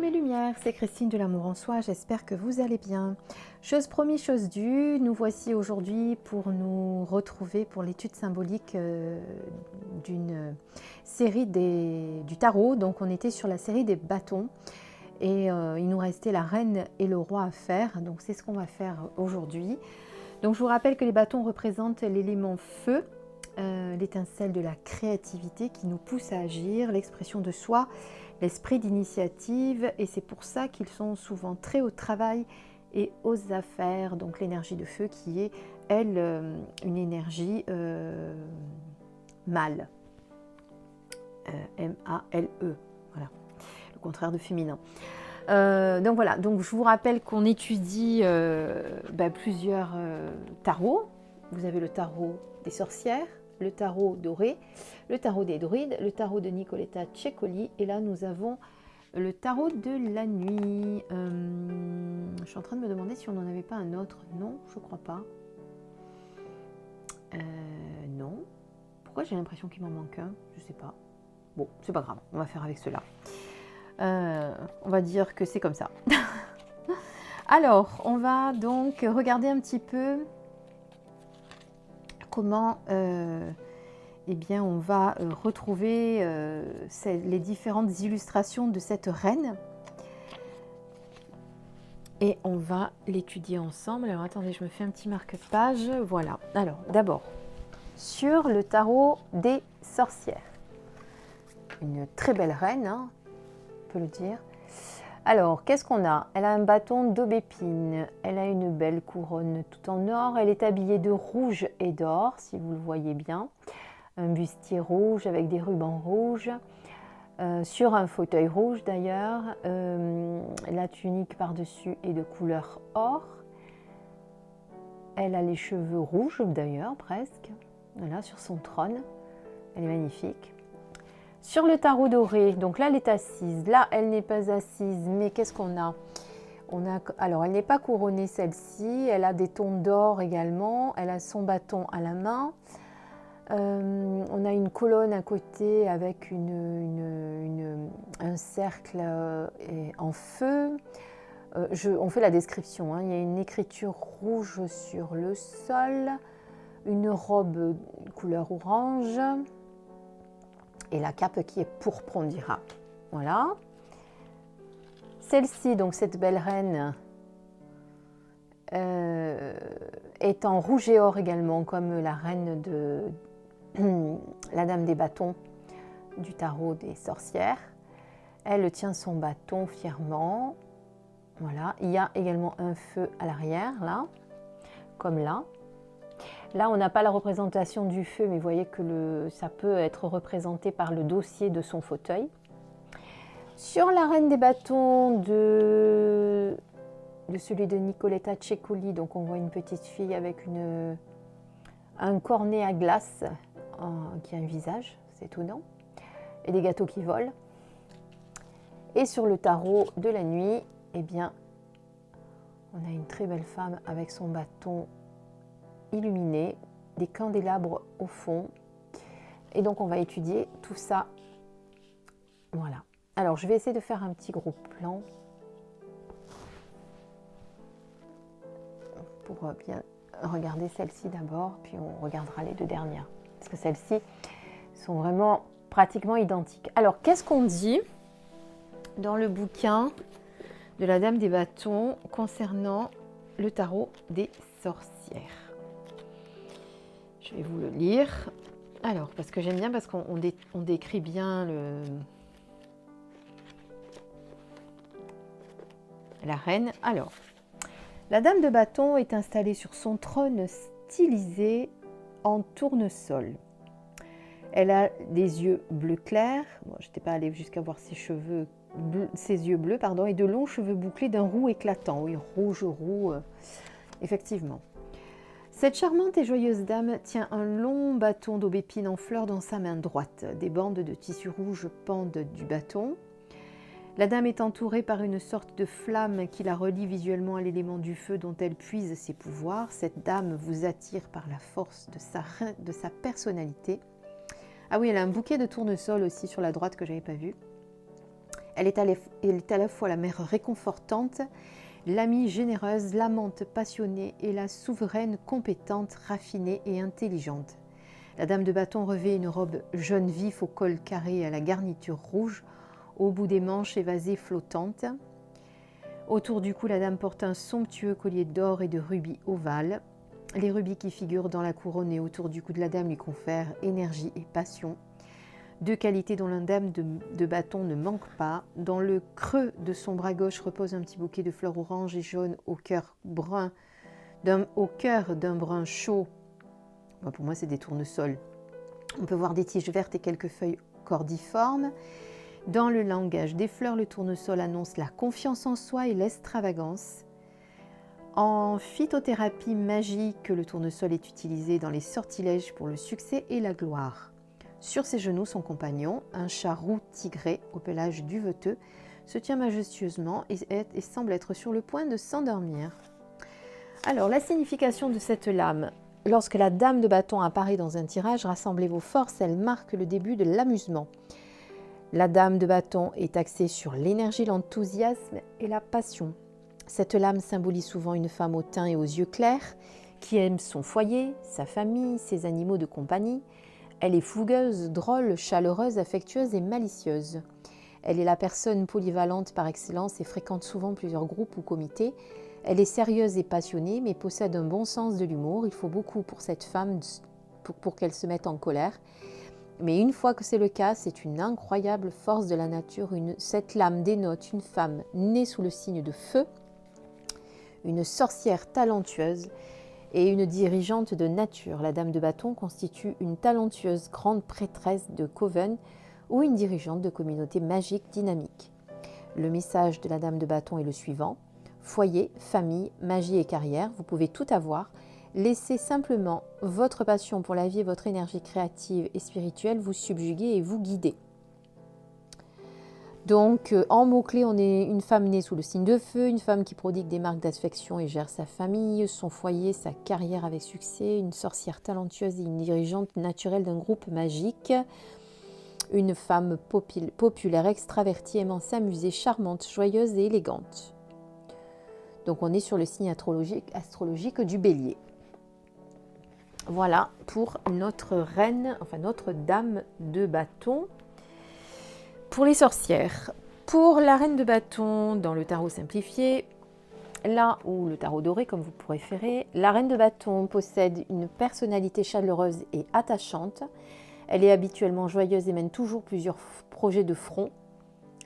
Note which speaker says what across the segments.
Speaker 1: mes lumières, c'est Christine de l'Amour en Soi, j'espère que vous allez bien. Chose promise, chose due, nous voici aujourd'hui pour nous retrouver pour l'étude symbolique d'une série du tarot. Donc on était sur la série des bâtons et il nous restait la reine et le roi à faire, donc c'est ce qu'on va faire aujourd'hui. Donc je vous rappelle que les bâtons représentent l'élément feu, l'étincelle de la créativité qui nous pousse à agir, l'expression de soi, l'esprit d'initiative, et c'est pour ça qu'ils sont souvent très au travail et aux affaires. Donc l'énergie de feu qui est, elle, une énergie mâle, M-A-L-E, voilà, le contraire de féminin. Donc voilà, donc je vous rappelle qu'on étudie plusieurs tarots. Vous avez le tarot des sorcières, le tarot doré, le tarot des druides, le tarot de Nicoletta Cecoli, et là nous avons le tarot de la nuit. Je suis en train de me demander si on n'en avait pas un autre. Non, je crois pas. Non. Pourquoi j'ai l'impression qu'il m'en manque un? Je sais pas. Bon, c'est pas grave, on va faire avec cela. On va dire que c'est comme ça. Alors, on va donc regarder un petit peu comment on va retrouver les différentes illustrations de cette reine. Et on va l'étudier ensemble. Alors, attendez, je me fais un petit marque-page. Voilà. Alors, d'abord, sur le tarot des sorcières. Une très belle reine, hein, on peut le dire. Alors, qu'est-ce qu'on a? Elle a un bâton d'aubépine, elle a une belle couronne tout en or, elle est habillée de rouge et d'or, si vous le voyez bien. Un bustier rouge avec des rubans rouges, sur un fauteuil rouge d'ailleurs. La tunique par-dessus est de couleur or. Elle a les cheveux rouges d'ailleurs, presque. Voilà, sur son trône. Elle est magnifique. Sur le tarot doré, donc là elle est assise, là elle n'est pas assise, mais qu'est-ce qu'on a? Alors elle n'est pas couronnée celle-ci, elle a des tons d'or également, elle a son bâton à la main, on a une colonne à côté avec un cercle en feu. On fait la description, hein. Il y a une écriture rouge sur le sol, une robe couleur orange, et la cape qui est pourpre, on dira. Voilà. Celle-ci, donc cette belle reine, est en rouge et or également, comme la reine de la dame des bâtons du tarot des sorcières. Elle tient son bâton fièrement. Voilà. Il y a également un feu à l'arrière, là, comme là. Là, on n'a pas la représentation du feu, mais vous voyez que ça peut être représenté par le dossier de son fauteuil. Sur la reine des bâtons de celui de Nicoletta Cecoli, donc on voit une petite fille avec un cornet à glace qui a un visage, c'est étonnant, et des gâteaux qui volent. Et sur le tarot de la nuit, eh bien, on a une très belle femme avec son bâton illuminé, des candélabres au fond, et donc on va étudier tout ça. Voilà. Alors je vais essayer de faire un petit gros plan pour bien regarder celle-ci d'abord, puis on regardera les deux dernières, parce que celles-ci sont vraiment pratiquement identiques. Alors qu'est-ce qu'on dit dans le bouquin de la Dame des Bâtons concernant le tarot des sorcières? Je vais vous le lire. Alors, parce que j'aime bien, parce qu'on décrit bien la reine. Alors, la dame de bâton est installée sur son trône stylisé en tournesol. Elle a des yeux bleu clair. Bon, je n'étais pas allée jusqu'à voir ses yeux bleus, et de longs cheveux bouclés d'un roux éclatant. Oui, rouge roux, effectivement. Cette charmante et joyeuse dame tient un long bâton d'aubépine en fleurs dans sa main droite. Des bandes de tissu rouge pendent du bâton. La dame est entourée par une sorte de flamme qui la relie visuellement à l'élément du feu dont elle puise ses pouvoirs. Cette dame vous attire par la force de sa personnalité. Ah oui, elle a un bouquet de tournesol aussi sur la droite que je n'avais pas vu. Elle est à la fois la mère réconfortante, l'amie généreuse, l'amante passionnée et la souveraine compétente, raffinée et intelligente. La dame de bâton revêt une robe jaune vif au col carré et à la garniture rouge, au bout des manches évasées flottantes. Autour du cou, la dame porte un somptueux collier d'or et de rubis ovales. Les rubis qui figurent dans la couronne et autour du cou de la dame lui confèrent énergie et passion. Deux qualités dont la dame de bâton ne manque pas. Dans le creux de son bras gauche repose un petit bouquet de fleurs oranges et jaunes au cœur d'un brun chaud. Pour moi, c'est des tournesols. On peut voir des tiges vertes et quelques feuilles cordiformes. Dans le langage des fleurs, le tournesol annonce la confiance en soi et l'extravagance. En phytothérapie magique, le tournesol est utilisé dans les sortilèges pour le succès et la gloire. Sur ses genoux, son compagnon, un chat roux tigré au pelage duveteux, se tient majestueusement et semble être sur le point de s'endormir. Alors, la signification de cette lame. Lorsque la dame de bâton apparaît dans un tirage, rassemblez vos forces, elle marque le début de l'amusement. La dame de bâton est axée sur l'énergie, l'enthousiasme et la passion. Cette lame symbolise souvent une femme au teint et aux yeux clairs, qui aime son foyer, sa famille, ses animaux de compagnie. Elle est fougueuse, drôle, chaleureuse, affectueuse et malicieuse. Elle est la personne polyvalente par excellence et fréquente souvent plusieurs groupes ou comités. Elle est sérieuse et passionnée, mais possède un bon sens de l'humour. Il faut beaucoup pour cette femme pour qu'elle se mette en colère. Mais une fois que c'est le cas, c'est une incroyable force de la nature. Cette lame dénote une femme née sous le signe de feu, une sorcière talentueuse et une dirigeante de nature. La dame de bâton constitue une talentueuse grande prêtresse de coven ou une dirigeante de communauté magique dynamique. Le message de la dame de bâton est le suivant. Foyer, famille, magie et carrière, vous pouvez tout avoir. Laissez simplement votre passion pour la vie et votre énergie créative et spirituelle vous subjuguer et vous guider. Donc, en mots-clés, on est une femme née sous le signe de feu, une femme qui prodigue des marques d'affection et gère sa famille, son foyer, sa carrière avec succès, une sorcière talentueuse et une dirigeante naturelle d'un groupe magique, une femme populaire, extravertie, aimant s'amuser, charmante, joyeuse et élégante. Donc on est sur le signe astrologique du Bélier. Voilà pour notre reine, enfin notre dame de bâton. Pour les sorcières, pour la reine de bâton dans le tarot simplifié, là ou le tarot doré comme vous préférez, la reine de bâton possède une personnalité chaleureuse et attachante. Elle est habituellement joyeuse et mène toujours plusieurs projets de front.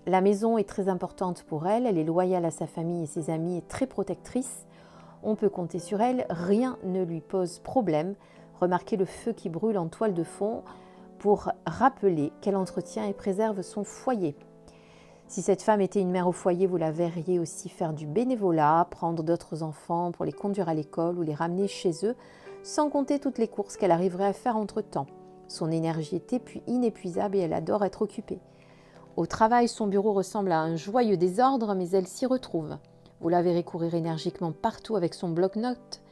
Speaker 1: La maison est très importante pour elle, elle est loyale à sa famille et ses amis et très protectrice. On peut compter sur elle, rien ne lui pose problème. Remarquez le feu qui brûle en toile de fond pour rappeler qu'elle entretient et préserve son foyer. Si cette femme était une mère au foyer, vous la verriez aussi faire du bénévolat, prendre d'autres enfants pour les conduire à l'école ou les ramener chez eux, sans compter toutes les courses qu'elle arriverait à faire entre-temps. Son énergie est inépuisable et elle adore être occupée. Au travail, son bureau ressemble à un joyeux désordre, mais elle s'y retrouve. Vous la verrez courir énergiquement partout avec son bloc-notes,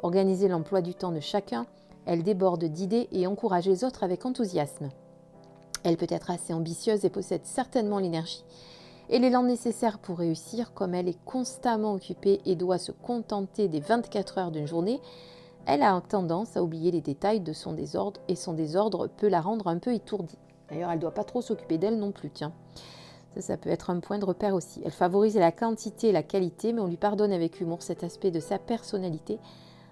Speaker 1: organiser l'emploi du temps de chacun. Elle déborde d'idées et encourage les autres avec enthousiasme. Elle peut être assez ambitieuse et possède certainement l'énergie et l'élan nécessaire pour réussir. Comme elle est constamment occupée et doit se contenter des 24 heures d'une journée, elle a tendance à oublier les détails de son désordre et son désordre peut la rendre un peu étourdie. D'ailleurs, elle ne doit pas trop s'occuper d'elle non plus, tiens. Ça peut être un point de repère aussi. Elle favorise la quantité et la qualité, mais on lui pardonne avec humour cet aspect de sa personnalité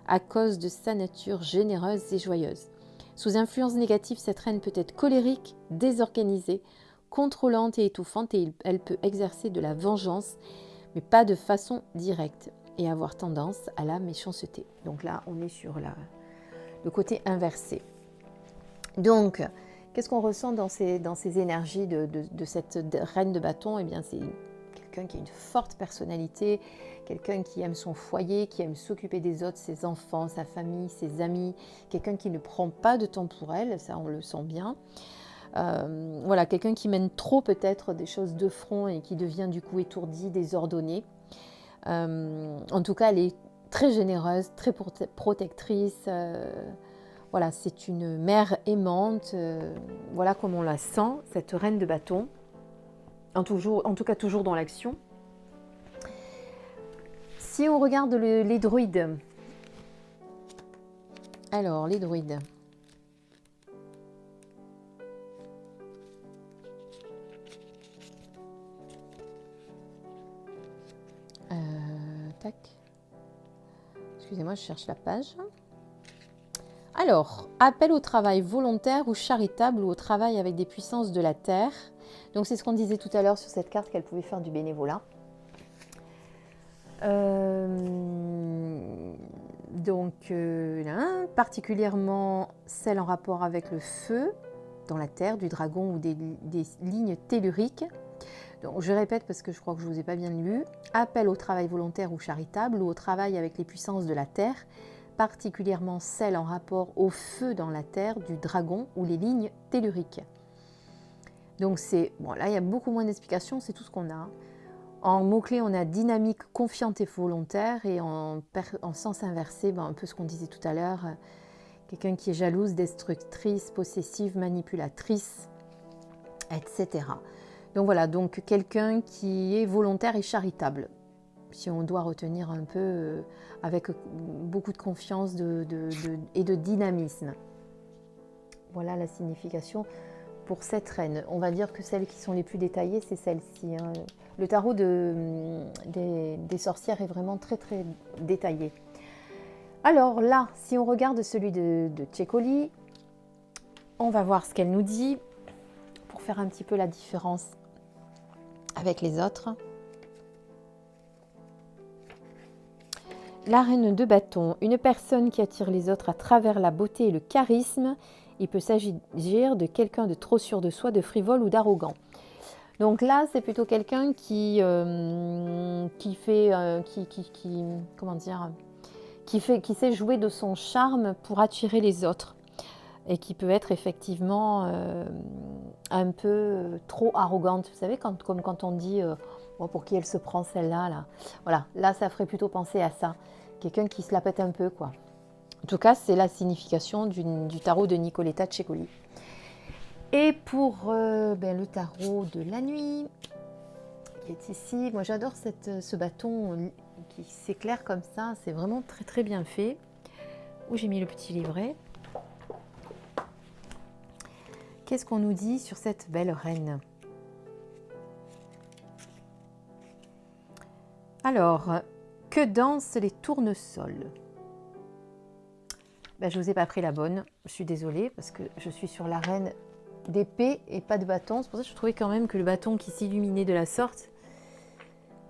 Speaker 1: à cause de sa nature généreuse et joyeuse. Sous influence négative, cette reine peut être colérique, désorganisée, contrôlante et étouffante, et elle peut exercer de la vengeance, mais pas de façon directe, et avoir tendance à la méchanceté. Donc là, on est sur le côté inversé. Donc, qu'est-ce qu'on ressent dans ces énergies de cette reine de bâton ? Eh bien, c'est quelqu'un qui a une forte personnalité, quelqu'un qui aime son foyer, qui aime s'occuper des autres, ses enfants, sa famille, ses amis, quelqu'un qui ne prend pas de temps pour elle, ça on le sent bien. Voilà, quelqu'un qui mène trop peut-être des choses de front et qui devient du coup étourdi, désordonné. En tout cas, elle est très généreuse, très protectrice. Voilà, c'est une mère aimante. Voilà comme on la sent, cette reine de bâton. en tout cas toujours dans l'action. Si on regarde les druides, alors les druides, tac, excusez-moi, je cherche la page. Alors, appel au travail volontaire ou charitable ou au travail avec des puissances de la terre. Donc c'est ce qu'on disait tout à l'heure sur cette carte, qu'elle pouvait faire du bénévolat. Particulièrement celle en rapport avec le feu dans la terre, du dragon ou des lignes telluriques. Donc, je répète parce que je crois que je ne vous ai pas bien lu. Appel au travail volontaire ou charitable ou au travail avec les puissances de la terre, particulièrement celle en rapport au feu dans la terre, du dragon ou les lignes telluriques. Donc c'est, bon là il y a beaucoup moins d'explications, c'est tout ce qu'on a. En mots-clés, on a dynamique, confiante et volontaire, et en sens inversé, un peu ce qu'on disait tout à l'heure, quelqu'un qui est jalouse, destructrice, possessive, manipulatrice, etc. Donc voilà, donc quelqu'un qui est volontaire et charitable, si on doit retenir un peu, avec beaucoup de confiance et de dynamisme. Voilà la signification pour cette reine. On va dire que celles qui sont les plus détaillées, c'est celle-ci. Hein. Le tarot des sorcières est vraiment très très détaillé. Alors là, si on regarde celui de Tchécoli, on va voir ce qu'elle nous dit pour faire un petit peu la différence avec les autres. La reine de bâton, une personne qui attire les autres à travers la beauté et le charisme. Il peut s'agir de quelqu'un de trop sûr de soi, de frivole ou d'arrogant. Donc là, c'est plutôt quelqu'un qui sait jouer de son charme pour attirer les autres et qui peut être effectivement un peu trop arrogante. Vous savez, comme quand on dit pour qui elle se prend celle-là, là. Voilà, là, ça ferait plutôt penser à ça. Quelqu'un qui se la pète un peu, quoi. En tout cas, c'est la signification du tarot de Nicoletta Tchécoli. Et pour le tarot de la nuit, qui est ici, moi j'adore ce bâton qui s'éclaire comme ça, c'est vraiment très très bien fait. Où j'ai mis le petit livret. Qu'est-ce qu'on nous dit sur cette belle reine? Alors, que dansent les tournesols? Je ne vous ai pas pris la bonne, je suis désolée parce que je suis sur la reine d'épée et pas de bâton. C'est pour ça que je trouvais quand même que le bâton qui s'illuminait de la sorte.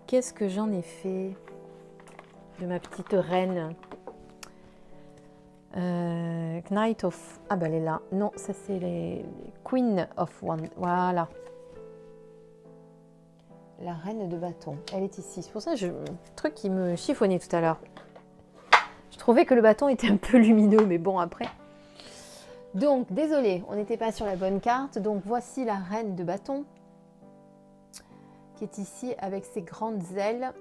Speaker 1: Qu'est-ce que j'en ai fait de ma petite reine? Knight of... Ah ben elle est là. Non, ça c'est les Queen of One. Voilà. La reine de bâton. Elle est ici. C'est pour ça que le truc qui me chiffonnait tout à l'heure. Je trouvais que le bâton était un peu lumineux, mais bon, après. Donc, désolé, on n'était pas sur la bonne carte. Donc, voici la reine de bâton qui est ici avec ses grandes ailes.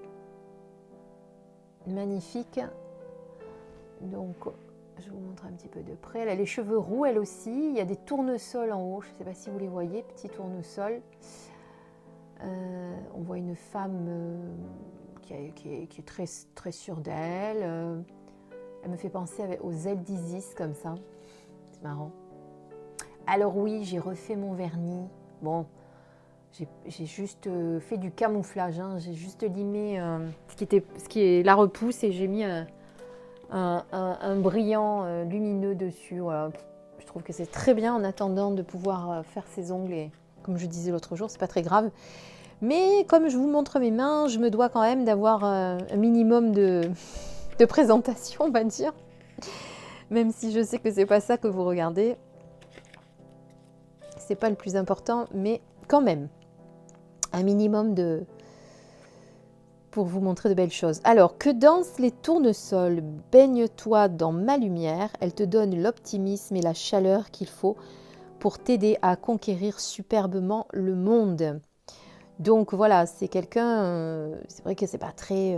Speaker 1: Magnifique. Donc, je vous montre un petit peu de près. Elle a les cheveux roux, elle aussi. Il y a des tournesols en haut. Je ne sais pas si vous les voyez, petits tournesols. On voit une femme qui est très, très sûre d'elle. Elle me fait penser aux ailes d'Isis, comme ça. C'est marrant. Alors oui, j'ai refait mon vernis. Bon, j'ai juste fait du camouflage. Hein. J'ai juste limé ce qui est la repousse et j'ai mis un brillant lumineux dessus. Voilà. Je trouve que c'est très bien en attendant de pouvoir faire ses ongles. Et comme je disais l'autre jour, c'est pas très grave. Mais comme je vous montre mes mains, je me dois quand même d'avoir un minimum de présentation, on va dire. Même si je sais que c'est pas ça que vous regardez. C'est pas le plus important, mais quand même, un minimum pour vous montrer de belles choses. Alors, que dansent les tournesols? Baigne-toi dans ma lumière. Elle te donne l'optimisme et la chaleur qu'il faut pour t'aider à conquérir superbement le monde. Donc voilà, c'est quelqu'un, c'est vrai que c'est pas très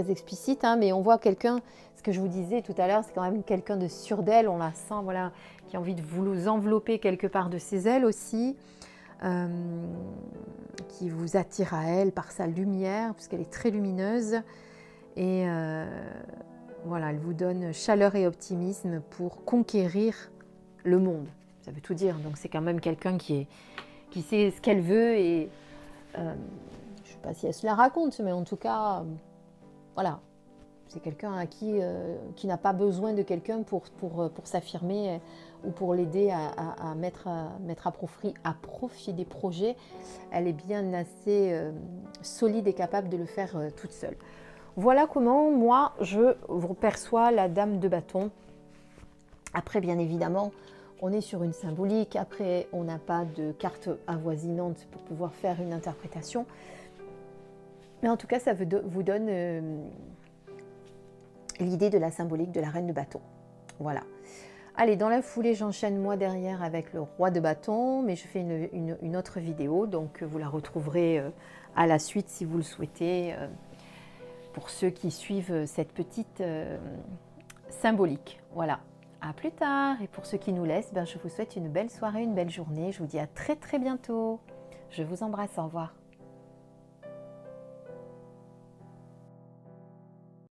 Speaker 1: explicite, hein, mais on voit quelqu'un, ce que je vous disais tout à l'heure, c'est quand même quelqu'un de sûr d'elle, on la sent, voilà, qui a envie de vous envelopper quelque part de ses ailes aussi. qui vous attire à elle par sa lumière, puisqu'elle est très lumineuse. Et voilà, elle vous donne chaleur et optimisme pour conquérir le monde. Ça veut tout dire. Donc c'est quand même quelqu'un qui sait ce qu'elle veut. Et je ne sais pas si elle se la raconte, mais en tout cas, voilà. C'est quelqu'un qui n'a pas besoin de quelqu'un pour s'affirmer ou pour l'aider à mettre à profit des projets. Elle est bien assez solide et capable de le faire toute seule. Voilà comment moi je perçois la dame de bâton. Après, bien évidemment, on est sur une symbolique. Après, on n'a pas de carte avoisinante pour pouvoir faire une interprétation. Mais en tout cas, ça vous donne l'idée de la symbolique de la reine de bâton. Voilà. Allez, dans la foulée, j'enchaîne moi derrière avec le roi de bâton, mais je fais une autre vidéo, donc vous la retrouverez à la suite si vous le souhaitez, pour ceux qui suivent cette petite symbolique. Voilà. À plus tard. Et pour ceux qui nous laissent, je vous souhaite une belle soirée, une belle journée. Je vous dis à très très bientôt. Je vous embrasse. Au revoir.